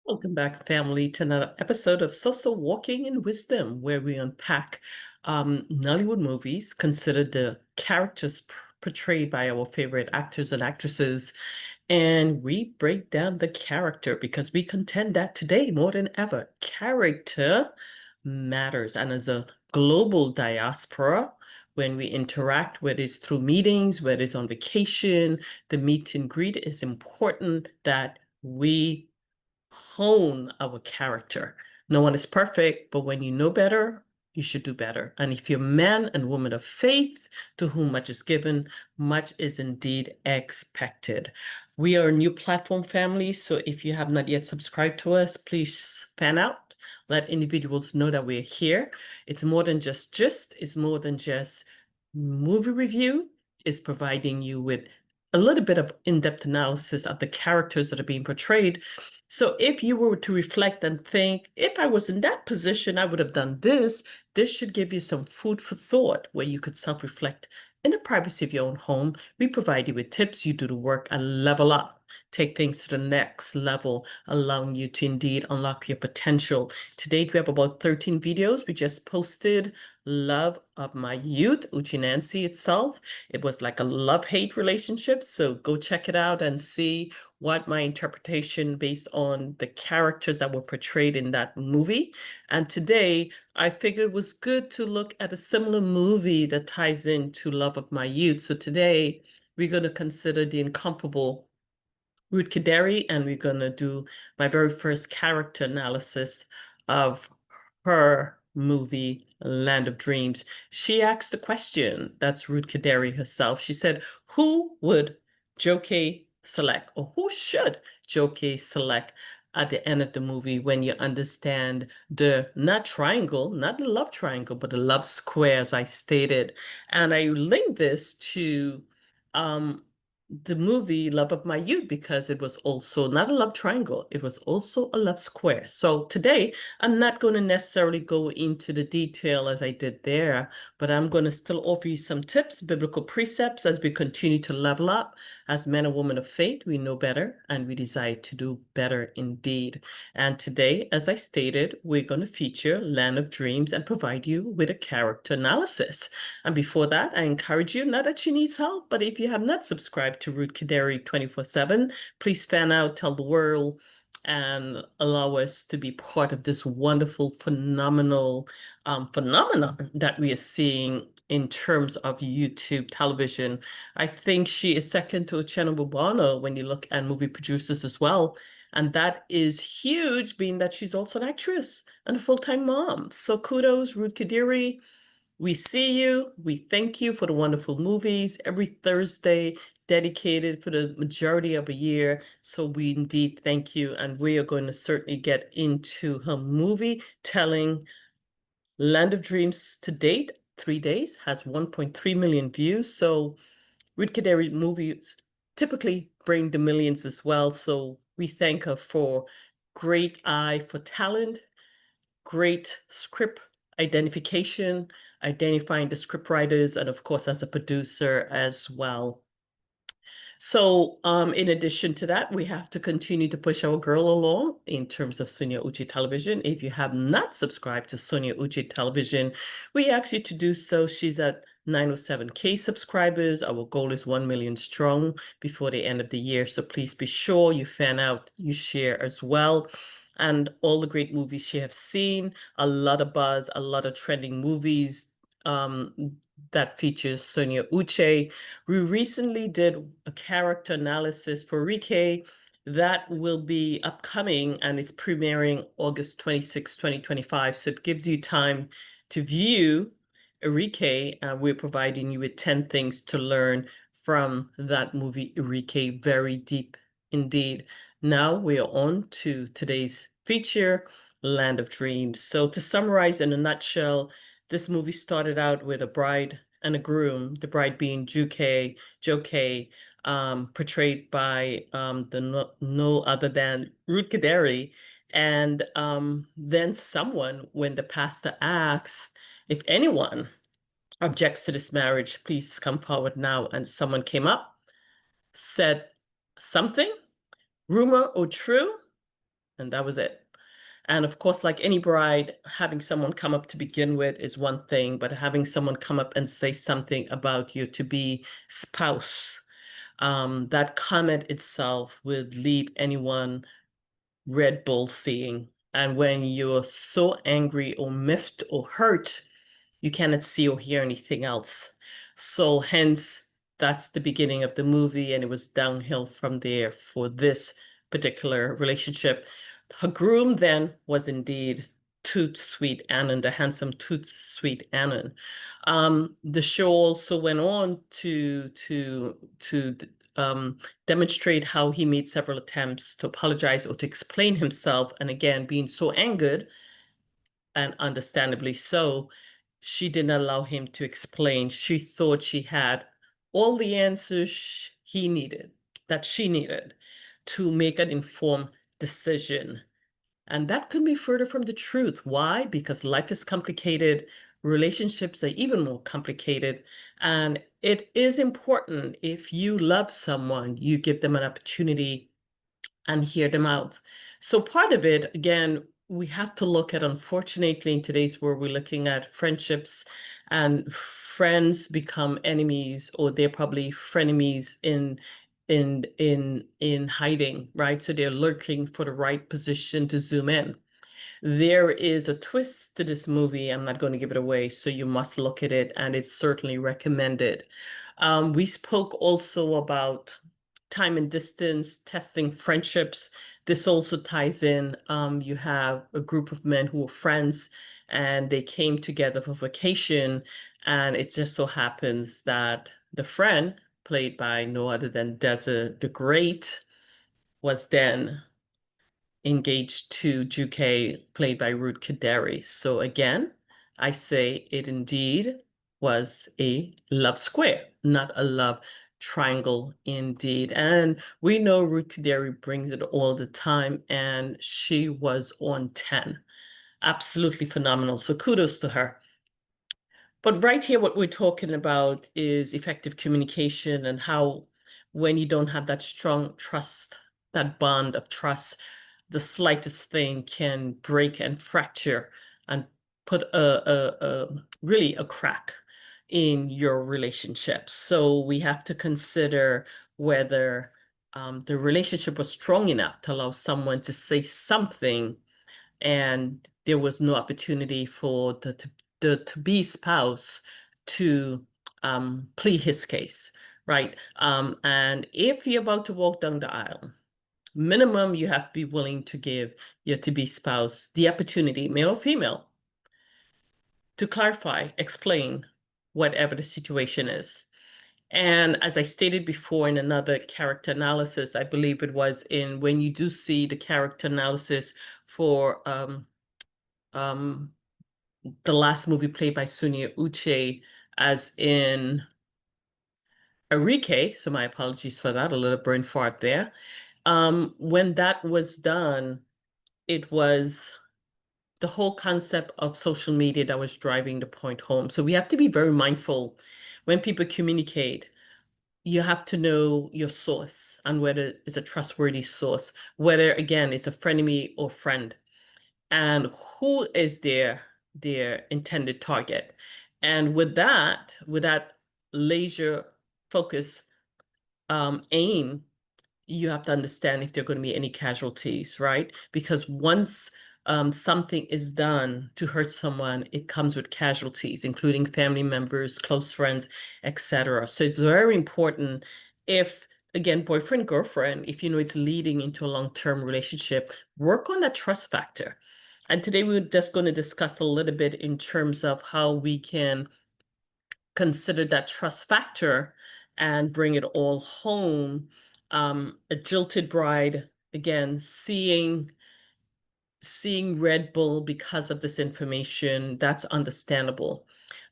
Welcome back, family, to another episode of Social Walking in Wisdom, where we unpack Nollywood movies, consider the characters portrayed by our favorite actors and actresses, and we break down the character because we contend that today, more than ever, character matters. And as a global diaspora, when we interact, whether it's through meetings, whether it's on vacation, the meet and greet is important that we hone our character. No one is perfect, but when you know better, you should do better. And if you're man and woman of faith, to whom much is given, much is indeed expected. We are a new platform family, so if you have not yet subscribed to us, please fan out. Let individuals know that we're here. It's more than just gist, it's more than just movie review. It's providing you with a little bit of in-depth analysis of the characters that are being portrayed. So if you were to reflect and think, if I was in that position, I would have done this, this should give you some food for thought where you could self-reflect in the privacy of your own home. We provide you with tips, you do the work and level up. Take things to the next level, allowing you to indeed unlock your potential. To date, we have about 13 videos. We just posted Love of My Youth, Uchi Nancy itself. It was like a love-hate relationship. So go check it out and see what my interpretation based on the characters that were portrayed in that movie. And today, I figured it was good to look at a similar movie that ties into Love of My Youth. So today, we're going to consider the incomparable Ruth Kadiri, and we're going to do my very first character analysis of her movie, Land of Dreams. She asked the question, that's Ruth Kadiri herself. She said, who would Jokie select, or who should Jokie select at the end of the movie when you understand the, not triangle, not the love triangle, but the love square, as I stated. And I linked this to um, the movie Love of My Youth because it was also not a love triangle, it was also a love square. So today, I'm not going to necessarily go into the detail as I did there, but I'm going to still offer you some tips, biblical precepts as we continue to level up. As men and women of faith, we know better and we desire to do better indeed. And today, as I stated, we're going to feature Land of Dreams and provide you with a character analysis. And before that, I encourage you, not that she needs help, but if you have not subscribed to Ruth Kadiri 24/7, please fan out, tell the world, and allow us to be part of this wonderful, phenomenal phenomenon that we are seeing in terms of YouTube television. I think she is second to Uchenna Bubana when you look at movie producers as well. And that is huge, being that she's also an actress and a full-time mom. So kudos, Ruth Kadiri. We see you. We thank you for the wonderful movies every Thursday, dedicated for the majority of a year. So we indeed thank you. And we are going to certainly get into her movie telling. Land of Dreams to date, 3 days, has 1.3 million views. So Ruth Kadiri movies typically bring the millions as well. So we thank her for great eye for talent, great script identification, identifying the script writers, and of course, as a producer as well. So, in addition to that, we have to continue to push our girl along in terms of Sonia Uchi Television. If you have not subscribed to Sonia Uchi Television, we ask you to do so. She's at 907K subscribers. Our goal is 1 million strong before the end of the year. So please be sure you fan out, you share as well. And all the great movies she has seen, a lot of buzz, a lot of trending movies that features Sonia Uche. We recently did a character analysis for Rike that will be upcoming and it's premiering August 26, 2025. So it gives you time to view Enrique. We're providing you with 10 things to learn from that movie, Enrique. Very deep indeed. Now we are on to today's feature, Land of Dreams. So to summarize in a nutshell, this movie started out with a bride and a groom, the bride being Jokie, portrayed by no other than Ruth Kadiri. And then someone, when the pastor asks if anyone objects to this marriage, please come forward now. And someone came up, said something, rumor or true, and that was it. And of course, like any bride, having someone come up to begin with is one thing, but having someone come up and say something about your to be spouse, that comment itself would leave anyone Red Bull seeing. And when you're so angry or miffed or hurt, you cannot see or hear anything else. So hence, that's the beginning of the movie, and it was downhill from there for this particular relationship. Her groom then was indeed Toot Sweet Annan, the handsome Toot Sweet Annan. The show also went on to demonstrate how he made several attempts to apologize or to explain himself, and again, being so angered, and understandably so, she didn't allow him to explain. She thought she had all the answers he needed, that she needed to make an informed decision. And that could be further from the truth. Why? Because life is complicated, relationships are even more complicated. And it is important, if you love someone, you give them an opportunity and hear them out. So part of it, again, we have to look at, unfortunately, in today's world, we're looking at friendships, and friends become enemies, or they're probably frenemies in hiding, right? So they're lurking for the right position to zoom in. There is a twist to this movie. I'm not going to give it away, so you must look at it, and it's certainly recommended. We spoke also about time and distance, testing friendships. This also ties in. You have a group of men who were friends, and they came together for vacation, and it just so happens that the friend, played by no other than Deza the Great, was then engaged to Jokie, played by Ruth Kadiri. So again, I say it indeed was a love square, not a love triangle indeed. And we know Ruth Kadiri brings it all the time, and she was on 10. Absolutely phenomenal. So kudos to her. But right here, what we're talking about is effective communication, and how when you don't have that strong trust, that bond of trust, the slightest thing can break and fracture and put really a crack in your relationship. So we have to consider whether the relationship was strong enough to allow someone to say something, and there was no opportunity for the to-be spouse to plead his case, right? And if you're about to walk down the aisle, minimum, you have to be willing to give your to-be spouse the opportunity, male or female, to clarify, explain whatever the situation is. And as I stated before in another character analysis, I believe it was in when you do see the character analysis for um, the last movie played by Sonia Uche, as in Enrique, so my apologies for that, a little brain fart there. When that was done, it was the whole concept of social media that was driving the point home. So we have to be very mindful when people communicate. You have to know your source and whether it's a trustworthy source, whether, again, it's a frenemy or friend, and who is their intended target. And with that laser focus aim, you have to understand if there are going to be any casualties, right? Because once something is done to hurt someone, it comes with casualties, including family members, close friends, etc. So it's very important, if, again, boyfriend, girlfriend, if you know it's leading into a long-term relationship, work on that trust factor. And today we're just going to discuss a little bit in terms of how we can consider that trust factor and bring it all home. A jilted bride, again, seeing Red Bull because of this information, that's understandable.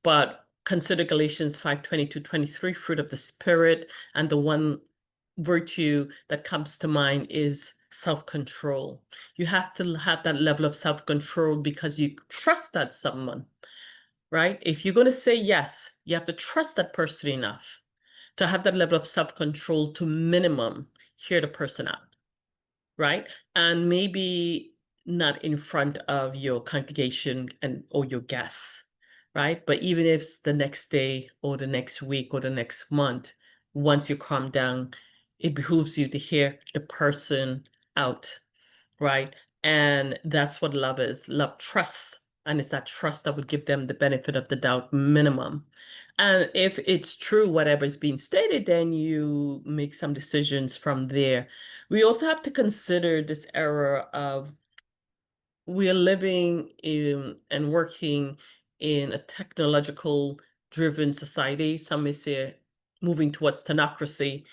But consider Galatians 5:22-23, fruit of the Spirit, and the one virtue that comes to mind is self-control. You have to have that level of self-control because you trust that someone, right? If you're going to say yes, you have to trust that person enough to have that level of self-control to minimum hear the person out. right? And maybe not in front of your congregation and or your guests, right? But even if it's the next day or the next week or the next month, once you calm down, it behooves you to hear the person out, right? And that's what love is. Love trusts. And it's that trust that would give them the benefit of the doubt minimum. And if it's true, whatever is being stated, then you make some decisions from there. We also have to consider this era of we're living in and working in a technological driven society. Some may say moving towards technocracy.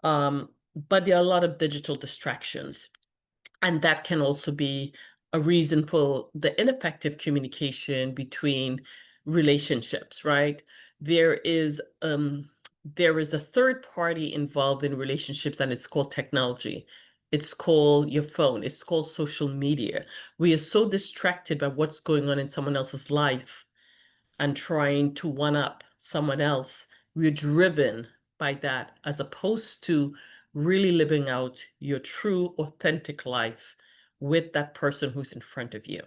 But there are a lot of digital distractions. And that can also be a reason for the ineffective communication between relationships, right? There is um there is a third party involved in relationships, and it's called technology. It's called your phone. It's called social media. We are so distracted by what's going on in someone else's life and trying to one up someone else. We're driven by that as opposed to really living out your true, authentic life with that person who's in front of you,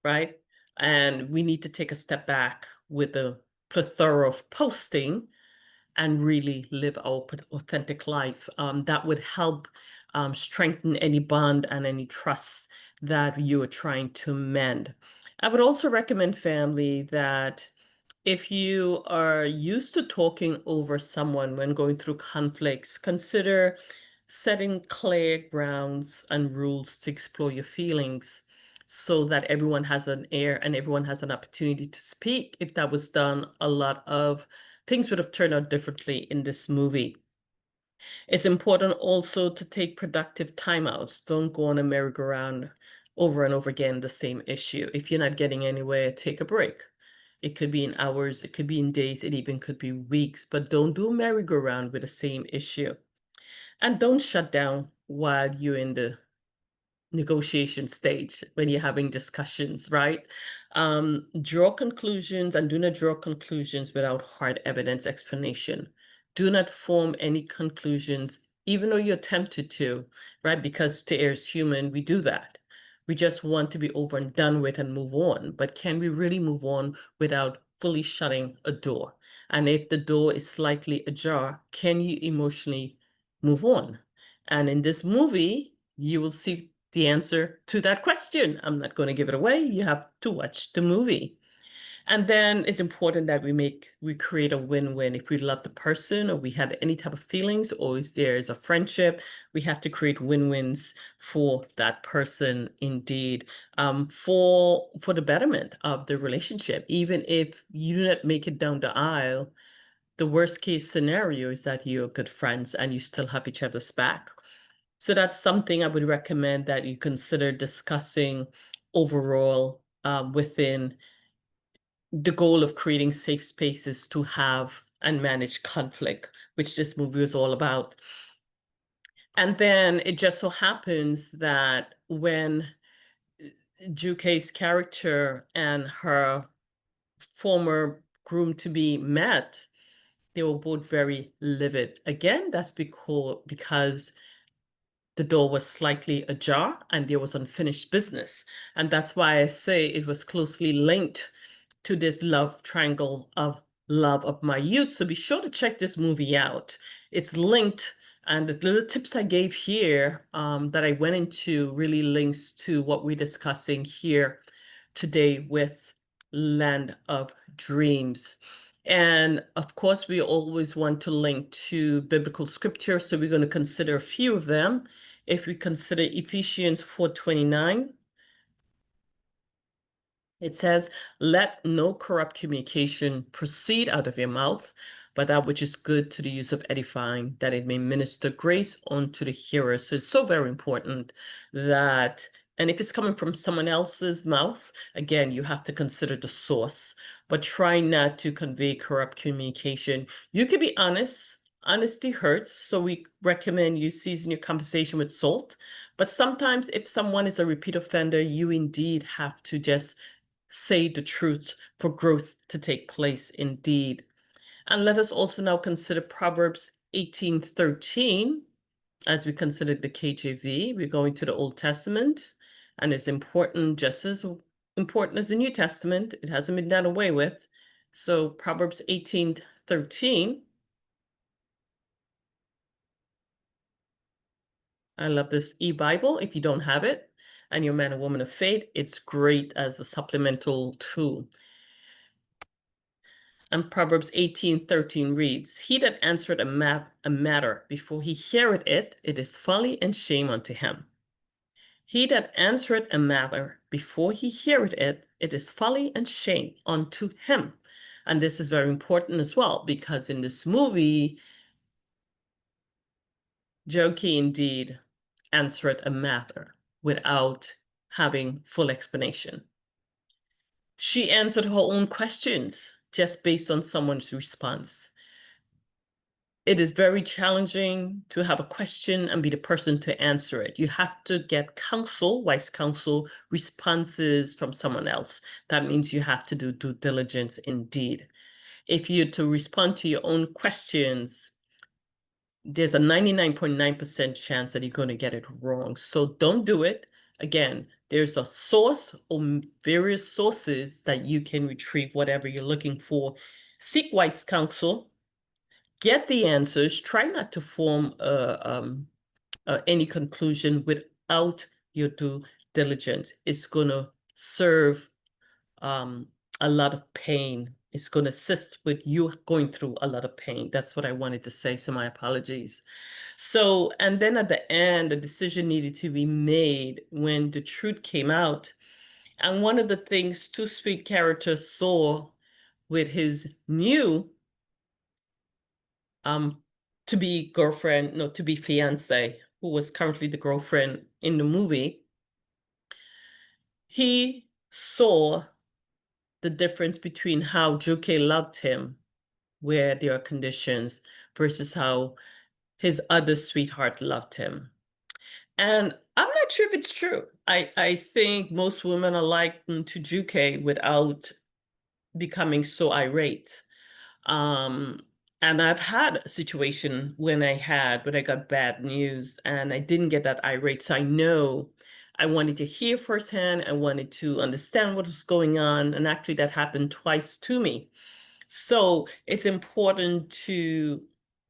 right? And we need to take a step back with the plethora of posting and really live our authentic life. That would help strengthen any bond and any trust that you are trying to mend. I would also recommend, family, that if you are used to talking over someone when going through conflicts, consider setting clear grounds and rules to explore your feelings so that everyone has an air and everyone has an opportunity to speak. If that was done, a lot of things would have turned out differently in this movie. It's important also to take productive timeouts. Don't go on a merry-go-round over and over again, the same issue. If you're not getting anywhere, take a break. It could be in hours, it could be in days, it even could be weeks, but don't do merry-go-round with the same issue. And don't shut down while you're in the negotiation stage when you're having discussions, right? Draw conclusions and do not draw conclusions without hard evidence explanation. Do not form any conclusions, even though you're tempted to, right? Because to err is human, we do that. We just want to be over and done with and move on. But can we really move on without fully shutting a door? And if the door is slightly ajar, can you emotionally move on? And in this movie, you will see the answer to that question. I'm not going to give it away. You have to watch the movie. And then it's important that we create a win-win. If we love the person or we had any type of feelings or if there is a friendship, we have to create win-wins for that person indeed, for the betterment of the relationship. Even if you do not make it down the aisle, the worst case scenario is that you're good friends and you still have each other's back. So that's something I would recommend that you consider discussing overall within the goal of creating safe spaces to have and manage conflict, which this movie is all about. And then it just so happens that when Jukei's character and her former groom to be met, they were both very livid. Again, that's because the door was slightly ajar and there was unfinished business. And that's why I say it was closely linked to this love triangle of love of my youth. So be sure to check this movie out. It's linked, and the little tips I gave here that I went into really links to what we're discussing here today with Land of Dreams. And of course, we always want to link to biblical scripture. So we're going to consider a few of them. If we consider Ephesians 4:29, it says, let no corrupt communication proceed out of your mouth, but that which is good to the use of edifying, that it may minister grace unto the hearer. So it's so very important that, and if it's coming from someone else's mouth, again, you have to consider the source, but try not to convey corrupt communication. You can be honest. Honesty hurts, so we recommend you season your conversation with salt. But sometimes if someone is a repeat offender, you indeed have to just say the truth for growth to take place indeed. And let us also now consider Proverbs 18:13. as we consider the KJV, we're going to the Old Testament, and it's important, just as important as the New Testament. It hasn't been done away with. So Proverbs 18:13. I love this e-Bible. If you don't have it and you're a man or woman of faith, it's great as a supplemental tool. And Proverbs 18:13 reads, He that answereth a matter before he heareth it, it is folly and shame unto him. He that answereth a matter before he heareth it, it is folly and shame unto him. And this is very important as well, because in this movie, Jokie indeed answered a matter without having full explanation. She answered her own questions just based on someone's response. It is very challenging to have a question and be the person to answer it. You have to get counsel, wise counsel, responses from someone else. That means you have to do due diligence indeed. If you're to respond to your own questions, there's a 99.9% chance that you're going to get it wrong. So don't do it. Again, there's a source or various sources that you can retrieve whatever you're looking for. Seek wise counsel. Get the answers. Try not to form any conclusion without your due diligence. It's going to serve a lot of pain. It's going to assist with you going through a lot of pain. That's what I wanted to say, so my apologies. So, and then at the end, a decision needed to be made when the truth came out. And one of the things Two Sweet character saw with his new to be girlfriend, no, to be fiance, who was currently the girlfriend in the movie, he saw the difference between how Jokie loved him, where there are conditions, versus how his other sweetheart loved him. And I'm not sure if it's true. I think most women are like to Jokie without becoming so irate. Um, and I've had a situation when I got bad news and I didn't get that irate. So I know I wanted to hear firsthand. I wanted to understand what was going on. And actually that happened twice to me. So it's important to,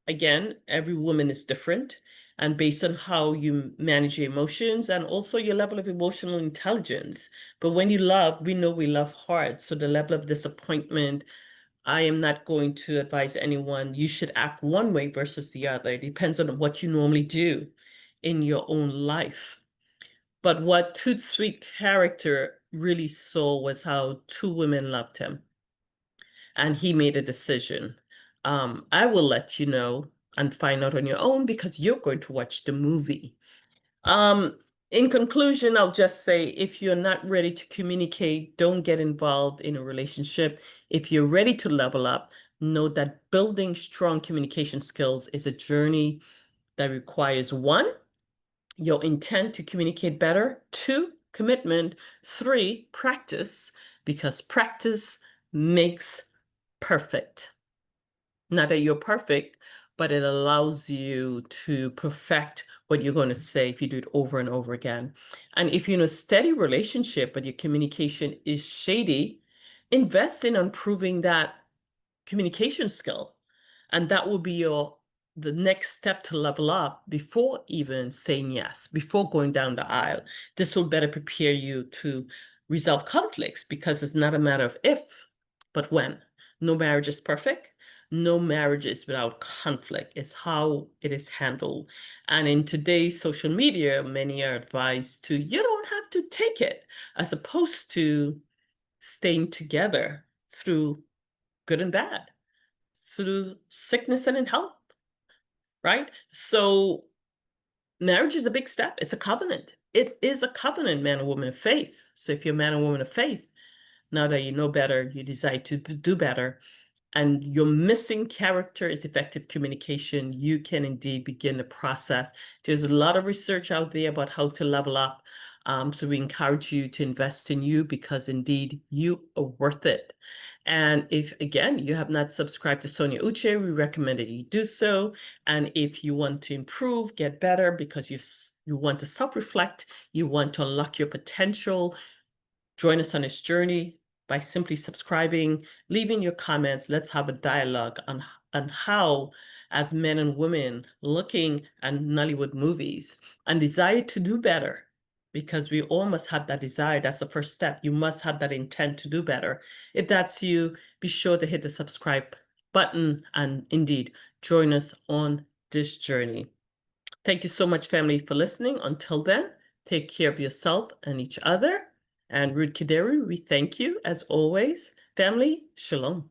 again, every woman is different. And based on how you manage your emotions and also your level of emotional intelligence. But when you love, we know we love hard. So the level of disappointment, I am not going to advise anyone you should act one way versus the other. It depends on what you normally do in your own life. But what Two Sweet character really saw was how two women loved him. And he made a decision. I will let you know and find out on your own because you're going to watch the movie. In conclusion, I'll just say if you're not ready to communicate, don't get involved in a relationship. If you're ready to level up, know that building strong communication skills is a journey that requires one, your intent to communicate better, two, commitment, three, practice, because practice makes perfect. Not that you're perfect, but it allows you to perfect what you're going to say if you do it over and over again. And if you're in a steady relationship, but your communication is shady, invest in improving that communication skill. And that will be the next step to level up before even saying yes, before going down the aisle. This will better prepare you to resolve conflicts because it's not a matter of if, but when. No marriage is perfect. No marriage is without conflict. It's how it is handled. And in today's social media, many are advised to, you don't have to take it, as opposed to staying together through good and bad, through sickness and in health, right? So marriage is a big step. It's a covenant. It is a covenant, man and woman of faith. So if you're a man and woman of faith, now that you know better, you decide to do better, and your missing character is effective communication, you can indeed begin the process. There's a lot of research out there about how to level up. So we encourage you to invest in you because indeed you are worth it. And if, again, you have not subscribed to Sonia Uche, we recommend that you do so. And if you want to improve, get better, because you want to self-reflect, you want to unlock your potential, join us on this journey by simply subscribing, leaving your comments. Let's have a dialogue on how, as men and women looking at Nollywood movies and desire to do better, because we all must have that desire. That's the first step. You must have that intent to do better. If that's you, be sure to hit the subscribe button and indeed join us on this journey. Thank you so much, family, for listening. Until then, take care of yourself and each other. And Ruth Kadiri, we thank you as always. Family, shalom.